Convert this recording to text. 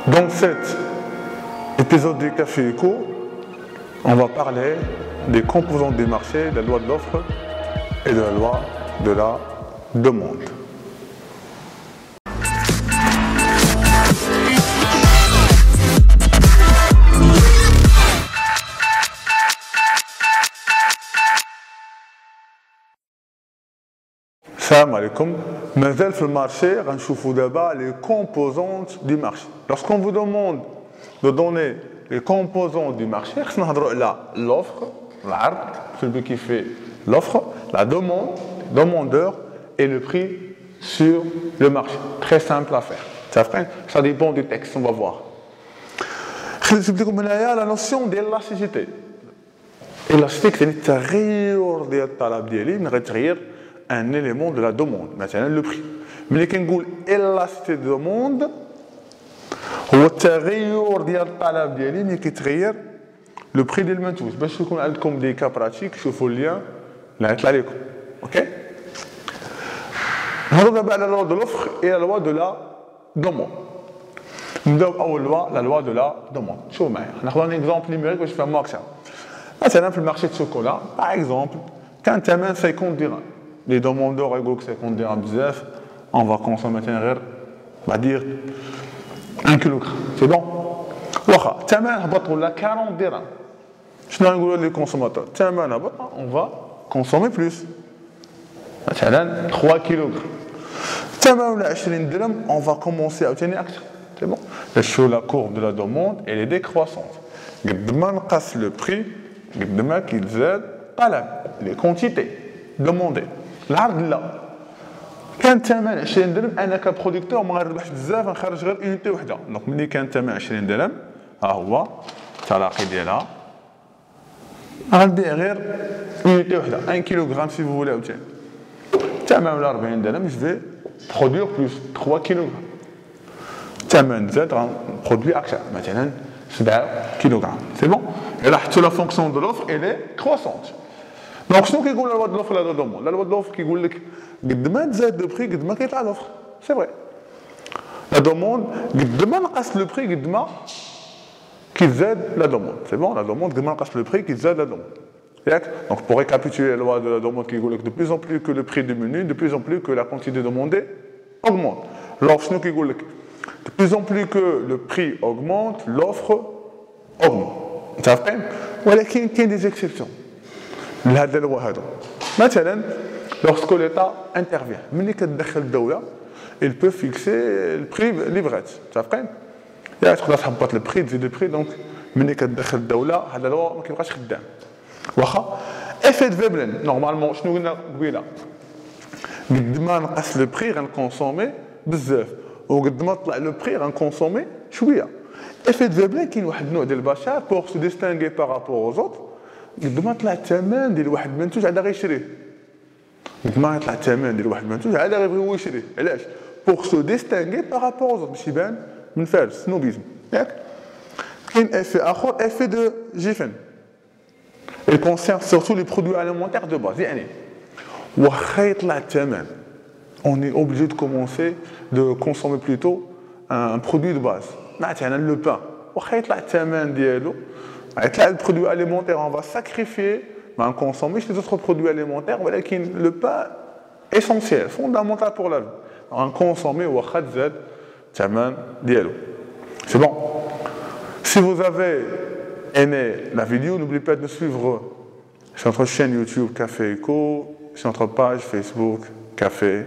Dans cet épisode du Café Éco, on va parler des composantes du marché, de la loi de l'offre et de la loi de la demande. Salam alaikum. Mazal sur le marché, on va d'abord les composantes du marché. Lorsqu'on vous demande de donner les composantes du marché, on va l'offre, l'art, celui qui fait l'offre, la demande, le demandeur et le prix sur le marché. Très simple à faire. Ça dépend du texte, on va voir. Je vais vous expliquer la notion d'élasticité. Élastique, c'est un élément de la demande, maintenant le prix. Mais quand on dit élasticité de demande, هو التغير ديال الطلب ديالي ملي كيتغير لو بري ديال المنتوج باش يكون عندكم دي كا براتيك شوفوا اللين اللي غيطلع لكم اوكي نهضروا دابا على لوا دو لوفر اي لوا دو لا دوموند نبداو باول لوا لا لوا دو لا دوموند شوفوا معايا ناخذ ان اكزومبل نيميريك باش نفهموا اكثر مثلا في المارشي دو الشوكولا باغ اكزومبل كان الثمن 50 درهم لي دوموندور يقولوا 50 درهم بزاف on va consommer مثلا غير on va dire 1 kg, c'est bon. واخا الثمن هبط ولا 40 درهم شنو نقولوا لي كونسوماتور الثمن هبط on va consommer plus مثلا 3 كيلو الثمن ولا 20 درهم on va commencer عاوتاني اكثر c'est bon شو la courbe de la demande elle est décroissante قد ما نقص le prix قد ما كيتزاد الطلب les quantités demandées العرض لا كان الثمن 20 درهم انا كبرودكتور ما غنربحش بزاف نخرج غير اونيتي وحده دونك ملي كان الثمن 20 درهم ها هو التلاقي ديالها غنبيع غير اونيتي وحده 1 كيلوغرام سي فو فولي عاوتاني الثمن ولا 40 درهم جو في برودوير بلوس 3 كيلوغرام الثمن زاد غنبرودوي اكثر مثلا 7 كيلوغرام سي بون الا حطوا لا فونكسيون دو لوفر اي كروسونت دونك شنو كيقول لا لوا دو لوفر لا دو دوموند لا لوا دو لوفر كيقول لك قد ما تزاد لو بري قد ما كيطلع لوفر سي فري لا دوموند قد ما نقص لو بري قد ما كيزاد لا دوموند سي بون لا دوموند قد ما نقص لو بري كيزاد لا دوموند ياك دونك بور récapituler la loi de la demande كيقول لك de plus en plus que le prix diminue de plus en plus que la quantité demandée augmente alors شنو كيقول لك de plus en plus que le prix augmente l'offre augmente متفقين ولكن كاين دي اكسبسيون لهذا اللوا هذا مثلا lorsque l'État intervient ملي كتدخل الدولة il peut fixer le prix livrette متفقين يا تقدر تهبط البري تزيد البري دونك ملي كتدخل الدولة هذا اللوا ما كيبقاش خدام واخا افي دو فيبلين نورمالمون شنو قلنا قبيله قد ما نقص لو بري غنكونسومي بزاف وقد ما طلع لو بري غنكونسومي شويه افي دو فيبلين كاين واحد النوع ديال البشر بور سو ديستانغي بارابور اوز اوت قد ما طلع الثمن ديال واحد المنتوج عاد غيشريه قد ما يطلع الثمن ديال واحد المنتوج عاد غيبغي هو يشريه علاش بور سو ديستانغي بارابور اوز اوت باش يبان من فارس سنوبيزم ياك كاين افي اخر افي دو جيفن il concerne surtout les produits alimentaires de base يعني واخا يطلع الثمن on est obligé de commencer de consommer plutôt un produit de base مثلا le pain واخا يطلع الثمن ديالو يطلع البرودوي alimentaire on va sacrifier ما نكونسوميش les autres produits alimentaires ولكن le pain essentiel fondamental pour la vie on consommer واخا تزاد الثمن ديالو c'est bon si vous avez aimé la vidéo, n'oubliez pas de nous suivre sur notre chaîne YouTube Café Éco, sur notre page Facebook Café